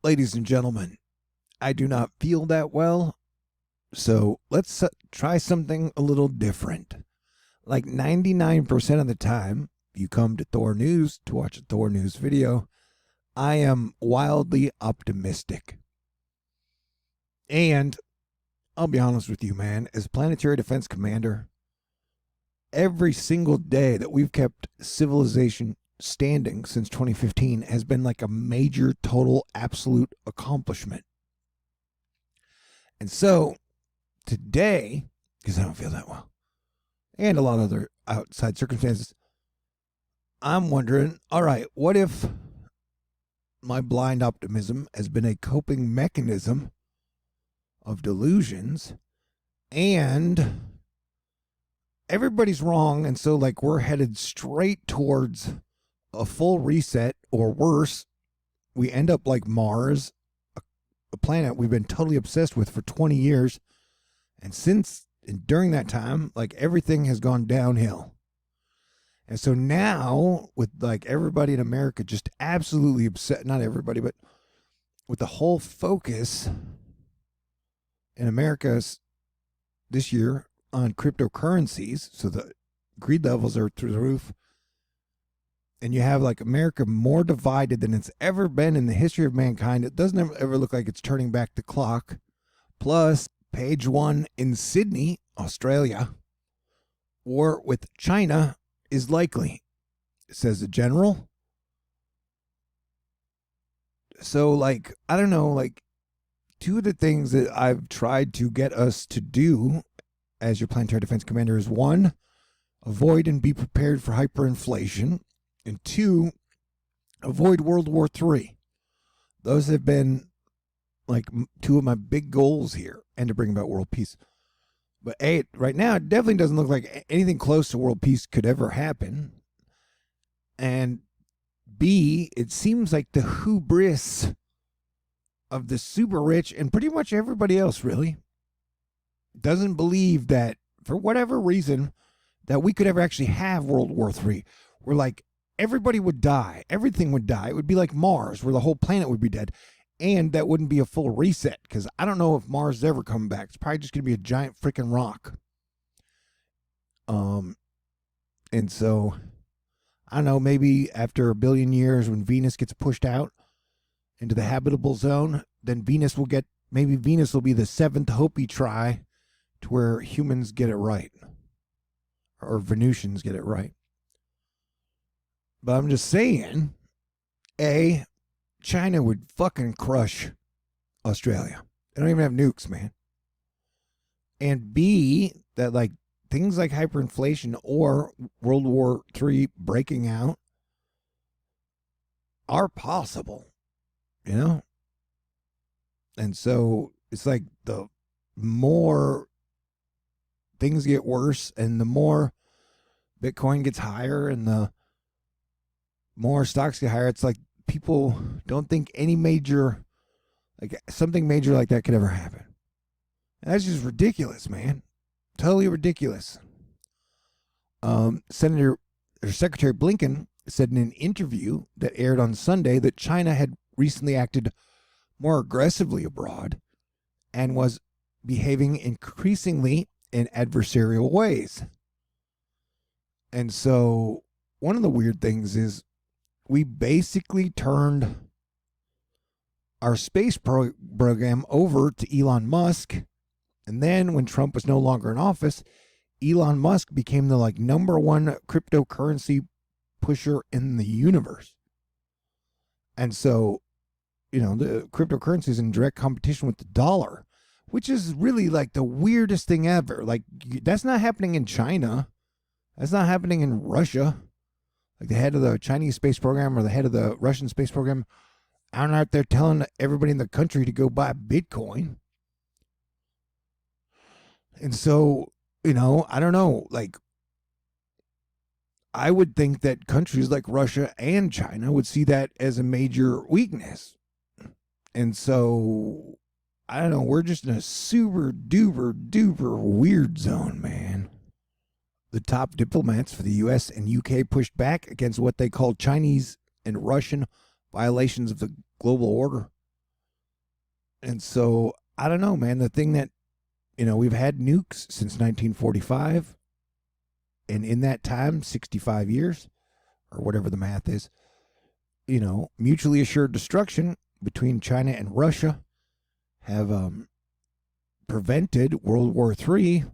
Ladies and gentlemen, I do not feel that well, so let's try something a little different. Like 99% of the time, you come to Thor News to watch a Thor News video, I am wildly optimistic. And I'll be honest with you, man, as Planetary Defense Commander, every single day that we've kept civilization standing since 2015 has been like a major, total, absolute accomplishment. And so today, because I don't feel that well, and a lot of other outside circumstances, I'm wondering, all right, what if my blind optimism has been a coping mechanism of delusions and everybody's wrong, and so like we're headed straight towards a full reset, or worse, we end up like Mars, a planet we've been totally obsessed with for 20 years, and during that time, like everything has gone downhill. And so now, with like everybody in America just absolutely upset, not everybody, but with the whole focus in America this year on cryptocurrencies, so the greed levels are through the roof, and you have like America more divided than it's ever been in the history of mankind. It doesn't ever look like it's turning back the clock. Plus, page one in Sydney, Australia, war with China is likely, says the general. So, like, I don't know, like, two of the things that I've tried to get us to do as your Planetary Defense Commander is, one, avoid and be prepared for hyperinflation, and two, avoid World War III. Those have been like two of my big goals here, and to bring about world peace. But A, right now, it definitely doesn't look like anything close to world peace could ever happen. And B, it seems like the hubris of the super rich and pretty much everybody else really doesn't believe that, for whatever reason, that we could ever actually have World War III. Where like everybody would die, everything would die. It would be like Mars, where the whole planet would be dead. And that wouldn't be a full reset, because I don't know if Mars is ever coming back. It's probably just going to be a giant freaking rock. And so, I don't know, maybe after 1 billion years, when Venus gets pushed out into the habitable zone, then Venus will be the seventh Hopi try to where humans get it right. Or Venusians get it right. But I'm just saying, A, China would fucking crush Australia. They don't even have nukes, man. And B, that like things like hyperinflation or World War III breaking out are possible, you know? And so it's like the more things get worse and the more Bitcoin gets higher and the more stocks get higher, it's like people don't think something major like that could ever happen. And that's just ridiculous, man. Totally ridiculous. Secretary Blinken said in an interview that aired on Sunday that China had recently acted more aggressively abroad and was behaving increasingly in adversarial ways. And so one of the weird things is we basically turned our space program over to Elon Musk. And then when Trump was no longer in office, Elon Musk became the like number one cryptocurrency pusher in the universe. And so, you know, the cryptocurrency is in direct competition with the dollar, which is really like the weirdest thing ever. Like, that's not happening in China. That's not happening in Russia. Like the head of the Chinese space program or the head of the Russian space program aren't out there telling everybody in the country to go buy Bitcoin. And so, you know, I don't know, like, I would think that countries like Russia and China would see that as a major weakness. And so, I don't know, we're just in a super duper duper weird zone, man. The top diplomats for the US and UK pushed back against what they called Chinese and Russian violations of the global order. And so I don't know, man. The thing that, we've had nukes since 1945, and in that time, 65 years or whatever the math is, mutually assured destruction between China and Russia have prevented World War III,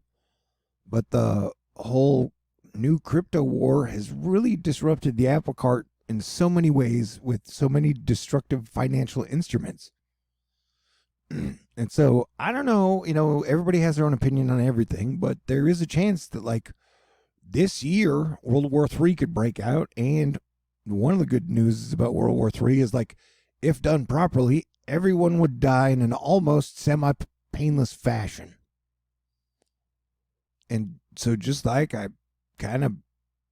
but the whole new crypto war has really disrupted the apple cart in so many ways with so many destructive financial instruments. And so I don't know, everybody has their own opinion on everything, but there is a chance that like this year World War III could break out. And one of the good news about World War III is like, if done properly, everyone would die in an almost semi-painless fashion. And so just like I kind of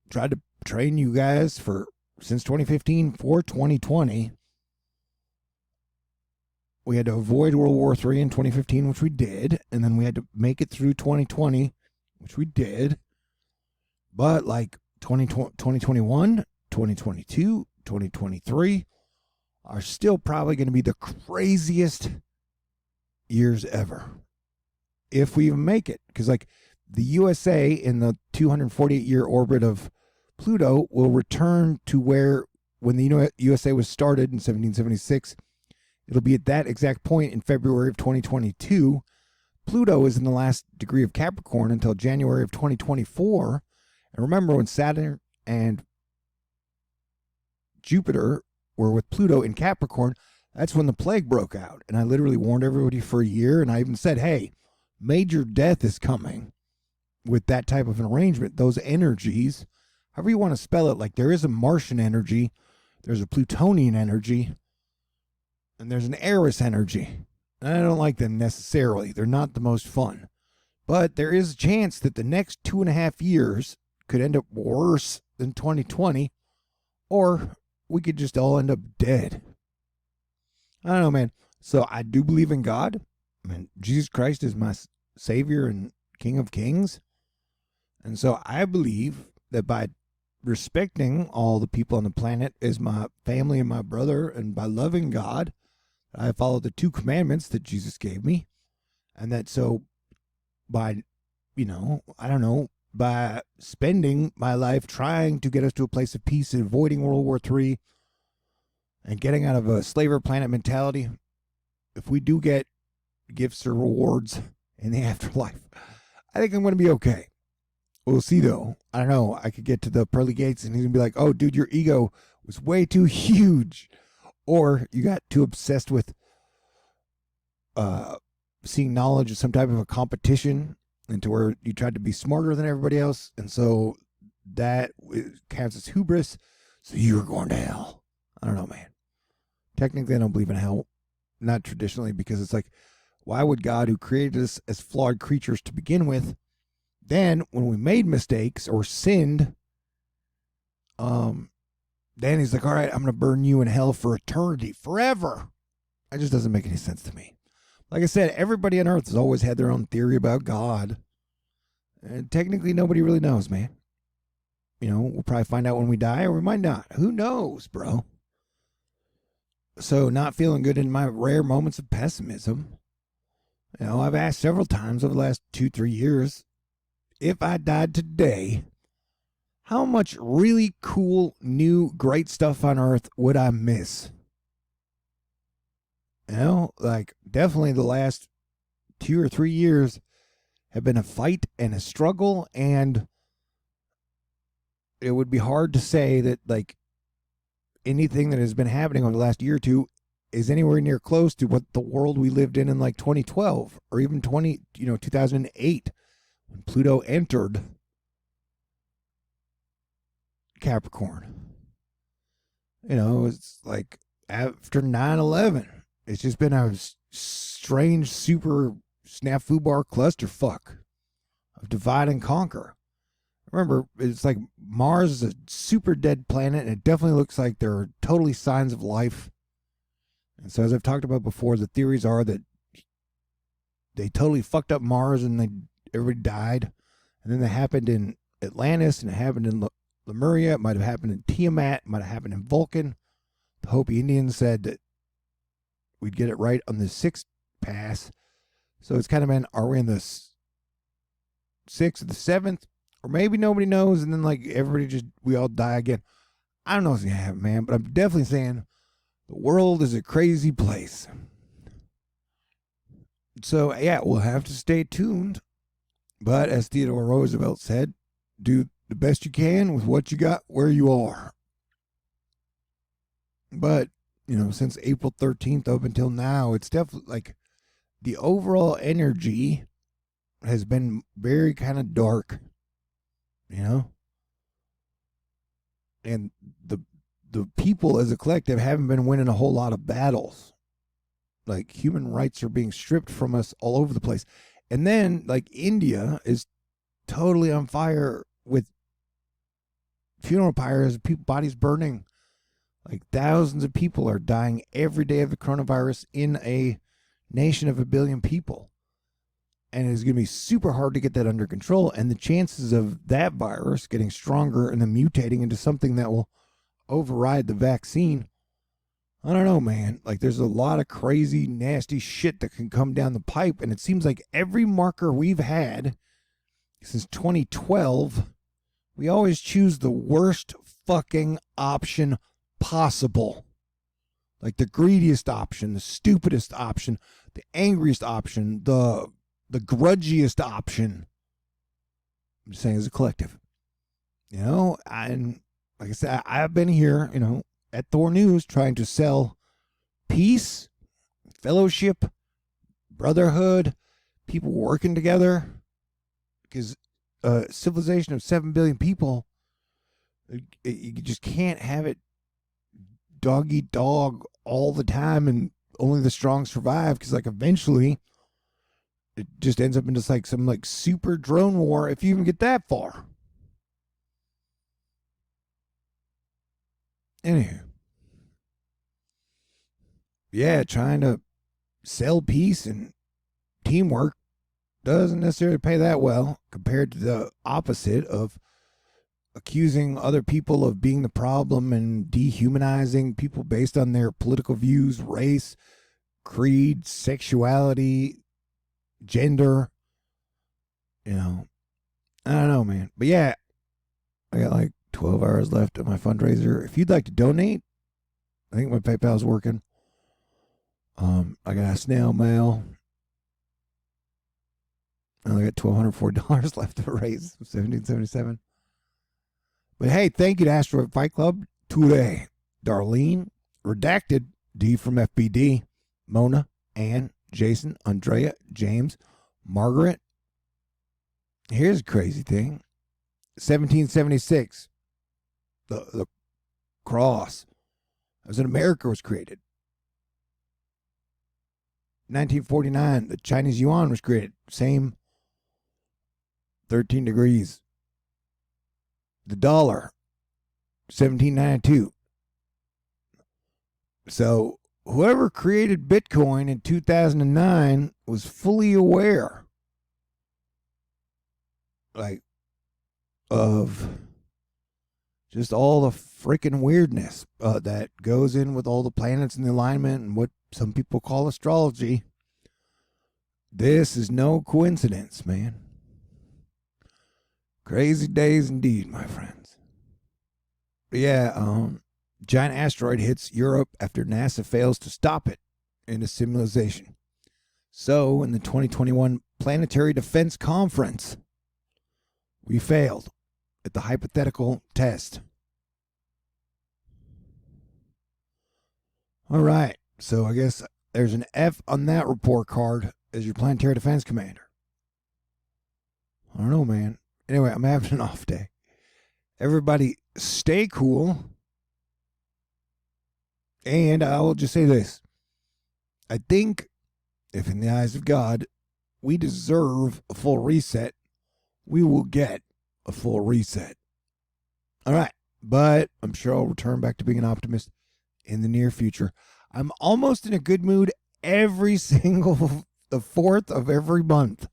tried to train you guys since 2015 for 2020, we had to avoid World War III in 2015, which we did. And then we had to make it through 2020, which we did. But like 2021, 2022, 2023 are still probably going to be the craziest years ever. If we even make it. Because like the USA in the 248-year orbit of Pluto will return to where when the USA was started in 1776. It'll be at that exact point in February of 2022. Pluto is in the last degree of Capricorn until January of 2024. And remember when Saturn and Jupiter were with Pluto in Capricorn, that's when the plague broke out. And I literally warned everybody for a year. And I even said, hey, major death is coming with that type of an arrangement. Those energies, however you want to spell it, like there is a Martian energy, there's a Plutonian energy, and there's an Eris energy. And I don't like them necessarily. They're not the most fun. But there is a chance that the next 2.5 years could end up worse than 2020, or we could just all end up dead. I don't know, man. So I do believe in God. I mean, Jesus Christ is my Savior and King of Kings. And so I believe that by respecting all the people on the planet as my family and my brother, and by loving God, I follow the 2 commandments that Jesus gave me. And that so by, by spending my life trying to get us to a place of peace and avoiding World War III and getting out of a slaver planet mentality, if we do get gifts or rewards in the afterlife, I think I'm going to be okay. We'll see, though. I don't know. I could get to the pearly gates and he's going to be like, oh, dude, your ego was way too huge. Or you got too obsessed with seeing knowledge as some type of a competition, into where you tried to be smarter than everybody else. And so that counts as hubris. So you were going to hell. I don't know, man. Technically, I don't believe in hell. Not traditionally, because it's like, why would God, who created us as flawed creatures to begin with, then when we made mistakes or sinned, then he's like, all right, I'm going to burn you in hell for eternity, forever. That just doesn't make any sense to me. Like I said, everybody on earth has always had their own theory about God. And technically, nobody really knows, man. We'll probably find out when we die, or we might not. Who knows, bro? So not feeling good in my rare moments of pessimism. I've asked several times over the last 2-3 years, if I died today, how much really cool, new, great stuff on earth would I miss? Like definitely the last 2 or 3 years have been a fight and a struggle, and it would be hard to say that like anything that has been happening over the last year or two is anywhere near close to what the world we lived in like 2012 or even 2008 when Pluto entered Capricorn. It's like after 9/11, it's just been a strange, super snafu bar clusterfuck of divide and conquer. Remember, it's like Mars is a super dead planet, and it definitely looks like there are totally signs of life. And so, as I've talked about before, the theories are that they totally fucked up Mars and everybody died. And then they happened in Atlantis, and it happened in Lemuria. It might have happened in Tiamat. It might have happened in Vulcan. The Hopi Indians said that we'd get it right on the 6th pass. So it's kind of been, are we in the 6th or the 7th? Or maybe nobody knows, and then like we all die again. I don't know what's going to happen, man, but I'm definitely saying the world is a crazy place. So, yeah, we'll have to stay tuned. But as Theodore Roosevelt said, do the best you can with what you got where you are. But, since April 13th up until now, it's definitely like the overall energy has been very kind of dark, And the people as a collective haven't been winning a whole lot of battles. Like human rights are being stripped from us all over the place. And then like India is totally on fire with funeral pyres, people bodies burning. Like thousands of people are dying every day of the coronavirus in a nation of 1 billion people. And it's going to be super hard to get that under control. And the chances of that virus getting stronger and then mutating into something that will override the vaccine, I don't know, man. Like there's a lot of crazy, nasty shit that can come down the pipe. And it seems like every marker we've had since 2012, we always choose the worst fucking option possible. Like the greediest option, the stupidest option, the angriest option, the grudgiest option. I'm just saying as a collective. And like I said, I've been here, at Thor News trying to sell peace, fellowship, brotherhood, people working together. Because a civilization of 7 billion people, you just can't have it dog eat dog all the time and only the strong survive. Because like eventually it just ends up in just like some like super drone war if you even get that far. Anywho. Yeah, trying to sell peace and teamwork doesn't necessarily pay that well compared to the opposite of accusing other people of being the problem and dehumanizing people based on their political views, race, creed, sexuality, gender. I don't know, man. But yeah, I got like 12 hours left of my fundraiser. If you'd like to donate, I think my PayPal's working. I got a snail mail. I only got $1,204 left to raise, $1,777. But hey, thank you to Asteroid Fight Club today. Darlene, Redacted, D from FBD, Mona, Ann, Jason, Andrea, James, Margaret. Here's a crazy thing. 1776, the cross as in America was created. 1949, the Chinese yuan was created. Same 13 degrees. The dollar, 1792. So whoever created Bitcoin in 2009 was fully aware of just all the freaking weirdness that goes in with all the planets in the alignment and what some people call astrology. This is no coincidence, man. Crazy days indeed, my friends. But yeah, giant asteroid hits Europe after NASA fails to stop it in a simulation. So, in the 2021 Planetary Defense Conference, we failed at the hypothetical test. All right, so I guess there's an F on that report card as your planetary defense commander. I don't know, man. Anyway, I'm having an off day. Everybody stay cool. And I will just say this. I think if in the eyes of God we deserve a full reset, we will get a full reset. All right. But I'm sure I'll return back to being an optimist in the near future. I'm almost in a good mood every single, the 4th of every month.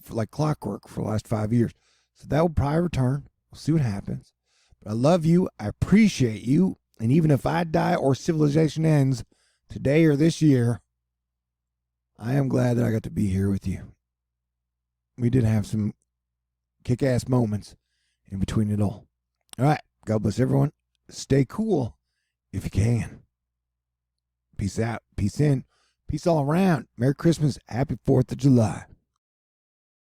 Like clockwork for the last 5 years. So that will probably return. We'll see what happens. But I love you. I appreciate you. And even if I die or civilization ends today or this year, I am glad that I got to be here with you. We did have some kick-ass moments in between it all. All right. God bless everyone. Stay cool if you can. Peace out. Peace in. Peace all around. Merry Christmas. Happy 4th of July.